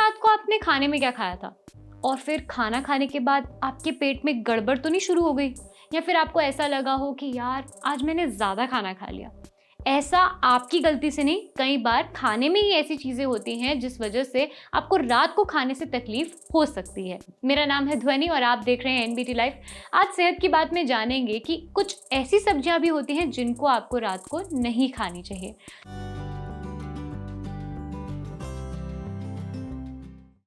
रात को आपने खाने में क्या खाया था, और फिर खाना खाने के बाद आपके पेट में गड़बड़ तो नहीं शुरू हो गई, या फिर आपको ऐसा लगा हो कि यार आज मैंने ज़्यादा खाना खा लिया। ऐसा आपकी गलती से नहीं, कई बार खाने में ही ऐसी चीज़ें होती हैं जिस वजह से आपको रात को खाने से तकलीफ हो सकती है। मेरा नाम है ध्वनि और आप देख रहे हैं एनबीटी लाइफ। आज सेहत की बात में जानेंगे कि कुछ ऐसी सब्जियां भी होती हैं जिनको आपको रात को नहीं खानी चाहिए।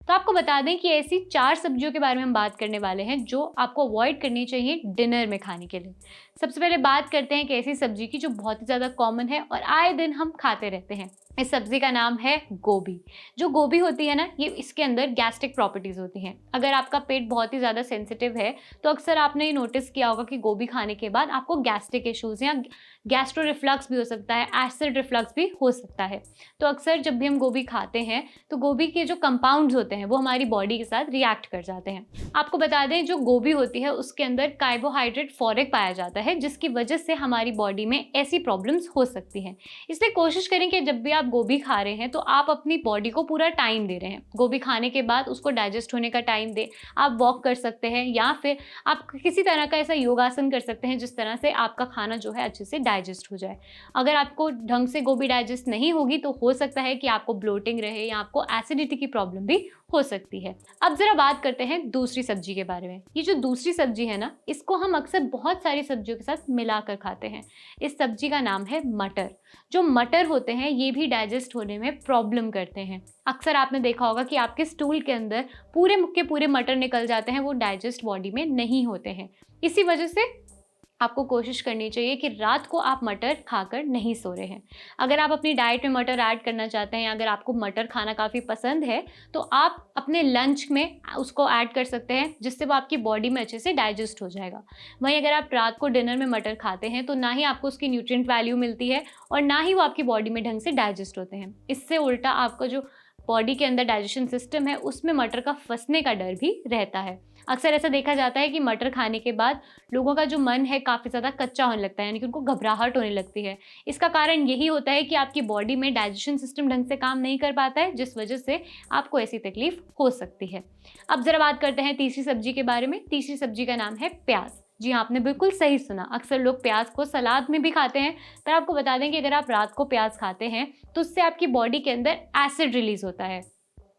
तो आपको बता दें कि ऐसी 4 सब्जियों के बारे में हम बात करने वाले हैं जो आपको अवॉइड करनी चाहिए डिनर में खाने के लिए। सबसे पहले बात करते हैं कि ऐसी सब्जी की जो बहुत ही ज़्यादा कॉमन है और आए दिन हम खाते रहते हैं। इस सब्जी का नाम है गोभी। जो गोभी होती है ना, ये इसके अंदर गैस्ट्रिक प्रॉपर्टीज़ होती हैं। अगर आपका पेट बहुत ही ज़्यादा सेंसिटिव है तो अक्सर आपने ये नोटिस किया होगा कि गोभी खाने के बाद आपको गैस्ट्रिक इश्यूज़ या गैस्ट्रो रिफ्लक्स भी हो सकता है, एसिड रिफ्लक्स भी हो सकता है। तो अक्सर जब भी हम गोभी खाते हैं तो गोभी के जो कंपाउंड्स होते हैं वो हमारी बॉडी के साथ रिएक्ट कर जाते हैं। आपको बता दें, जो गोभी होती है उसके अंदर कार्बोहाइड्रेट फॉरेक पाया जाता है, जिसकी वजह से हमारी बॉडी में ऐसी प्रॉब्लम्स हो सकती हैं। इसलिए कोशिश करें कि जब भी आप गोभी खा रहे हैं तो आप अपनी बॉडी को पूरा टाइम दे रहे हैं। गोभी खाने के बाद उसको डाइजेस्ट होने का टाइम दें। आप वॉक कर सकते हैं या फिर आप किसी तरह का ऐसा योगासन कर सकते हैं जिस तरह से आपका खाना जो है अच्छे से डाइजेस्ट हो जाए। अगर आपको ढंग से गोभी डाइजेस्ट नहीं होगी तो हो सकता है कि आपको ब्लोटिंग रहे या आपको एसिडिटी की प्रॉब्लम भी हो सकती है। अब जरा बात करते हैं दूसरी सब्जी के बारे में। ये जो दूसरी सब्जी है ना, इसको हम अक्सर बहुत सारी सब्जियों के साथ मिलाकर खाते हैं। इस सब्जी का नाम है मटर। जो मटर होते हैं ये भी डाइजेस्ट होने में प्रॉब्लम करते हैं। अक्सर आपने देखा होगा कि आपके स्टूल के अंदर पूरे के पूरे मटर निकल जाते हैं, वो डाइजेस्ट बॉडी में नहीं होते हैं। इसी वजह से आपको कोशिश करनी चाहिए कि रात को आप मटर खाकर नहीं सो रहे हैं। अगर आप अपनी डाइट में मटर ऐड करना चाहते हैं, अगर आपको मटर खाना काफ़ी पसंद है तो आप अपने लंच में उसको ऐड कर सकते हैं, जिससे वो आपकी बॉडी में अच्छे से डाइजेस्ट हो जाएगा। वहीं अगर आप रात को डिनर में मटर खाते हैं तो ना ही आपको उसकी न्यूट्रिएंट वैल्यू मिलती है और ना ही वो आपकी बॉडी में ढंग से डाइजेस्ट होते हैं। इससे उल्टा आपका जो बॉडी के अंदर डाइजेशन सिस्टम है उसमें मटर का फंसने का डर भी रहता है। अक्सर ऐसा देखा जाता है कि मटर खाने के बाद लोगों का जो मन है काफ़ी ज़्यादा कच्चा होने लगता है, यानी कि उनको घबराहट होने लगती है। इसका कारण यही होता है कि आपकी बॉडी में डाइजेशन सिस्टम ढंग से काम नहीं कर पाता है, जिस वजह से आपको ऐसी तकलीफ हो सकती है। अब ज़रा बात करते हैं तीसरी सब्जी के बारे में। तीसरी सब्जी का नाम है प्याज। जी हाँ, आपने बिल्कुल सही सुना। अक्सर लोग प्याज को सलाद में भी खाते हैं, पर आपको बता दें कि अगर आप रात को प्याज खाते हैं तो उससे आपकी बॉडी के अंदर एसिड रिलीज होता है।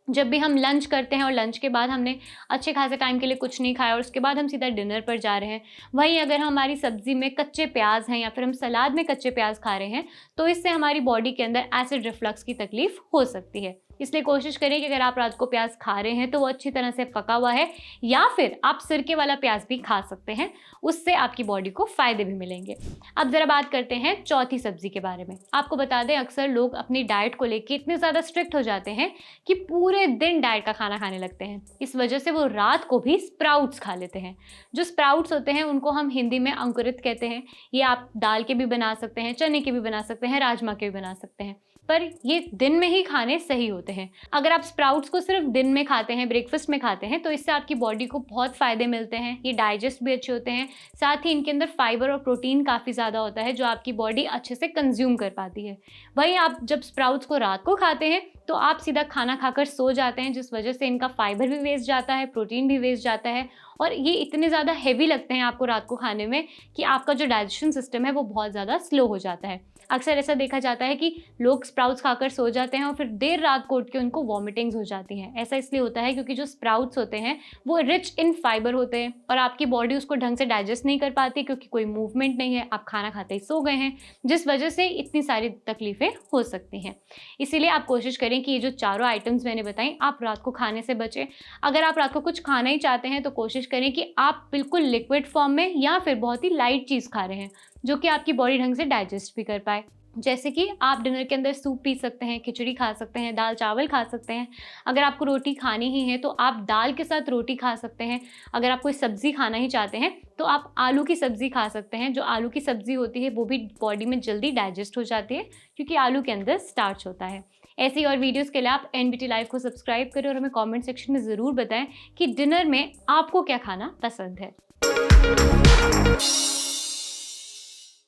जब भी हम लंच करते हैं और लंच के बाद हमने अच्छे खासे टाइम के लिए कुछ नहीं खाया और उसके बाद हम सीधा डिनर पर जा रहे हैं, वहीं अगर हमारी सब्जी में कच्चे प्याज हैं या फिर हम सलाद में कच्चे प्याज खा रहे हैं तो इससे हमारी बॉडी के अंदर एसिड रिफ्लक्स की तकलीफ हो सकती है। इसलिए कोशिश करें कि अगर आप रात को प्याज खा रहे हैं तो वो अच्छी तरह से पका हुआ है, या फिर आप सिरके वाला प्याज भी खा सकते हैं, उससे आपकी बॉडी को फ़ायदे भी मिलेंगे। अब ज़रा बात करते हैं चौथी सब्जी के बारे में। आपको बता दें, अक्सर लोग अपनी डाइट को लेकर इतने ज़्यादा स्ट्रिक्ट हो जाते हैं कि पूरे दिन डाइट का खाना खाने लगते हैं। इस वजह से वो रात को भी स्प्राउट्स खा लेते हैं। जो स्प्राउट्स होते हैं उनको हम हिंदी में अंकुरित कहते हैं। ये आप दाल के भी बना सकते हैं, चने के भी बना सकते हैं, राजमा के भी बना सकते हैं, पर ये दिन में ही खाने सही होते हैं। अगर आप स्प्राउट्स को सिर्फ दिन में खाते हैं, ब्रेकफास्ट में खाते हैं, तो इससे आपकी बॉडी को बहुत फ़ायदे मिलते हैं। ये डाइजेस्ट भी अच्छे होते हैं, साथ ही इनके अंदर फाइबर और प्रोटीन काफ़ी ज़्यादा होता है जो आपकी बॉडी अच्छे से कंज्यूम कर पाती है। वहीं आप जब स्प्राउट्स को रात को खाते हैं तो आप सीधा खाना खाकर सो जाते हैं, जिस वजह से इनका फाइबर भी वेस्ट जाता है, प्रोटीन भी वेस्ट जाता है, और ये इतने ज़्यादा हैवी लगते हैं आपको रात को खाने में कि आपका जो डाइजेशन सिस्टम है वो बहुत ज़्यादा स्लो हो जाता है। अक्सर ऐसा देखा जाता है कि लोग स्प्राउट्स खाकर सो जाते हैं और फिर देर रात को उठ के उनको वॉमिटिंग्स हो जाती हैं। ऐसा इसलिए होता है क्योंकि जो स्प्राउट्स होते हैं वो रिच इन फाइबर होते हैं और आपकी बॉडी उसको ढंग से डाइजेस्ट नहीं कर पाती, क्योंकि कोई मूवमेंट नहीं है, आप खाना खाते ही सो गए हैं, जिस वजह से इतनी सारी तकलीफ़ें हो सकती हैं। इसीलिए आप कोशिश करें कि ये जो चारों आइटम्स मैंने बताई, आप रात को खाने से बचें। अगर आप रात को कुछ खाना ही चाहते हैं तो कोशिश करें कि आप बिल्कुल लिक्विड फॉर्म में या फिर बहुत ही लाइट चीज़ खा रहे हैं जो कि आपकी बॉडी ढंग से डाइजेस्ट भी कर पाए। जैसे कि आप डिनर के अंदर सूप पी सकते हैं, खिचड़ी खा सकते हैं, दाल चावल खा सकते हैं। अगर आपको रोटी खानी ही है तो आप दाल के साथ रोटी खा सकते हैं। अगर आप कोई सब्ज़ी खाना ही चाहते हैं तो आप आलू की सब्ज़ी खा सकते हैं। जो आलू की सब्ज़ी होती है वो भी बॉडी में जल्दी डाइजेस्ट हो जाती है, क्योंकि आलू के अंदर स्टार्च होता है। ऐसी और वीडियोस के लिए आप एनबीटी लाइव को सब्सक्राइब करें और हमें कमेंट सेक्शन में ज़रूर बताएं कि डिनर में आपको क्या खाना पसंद है।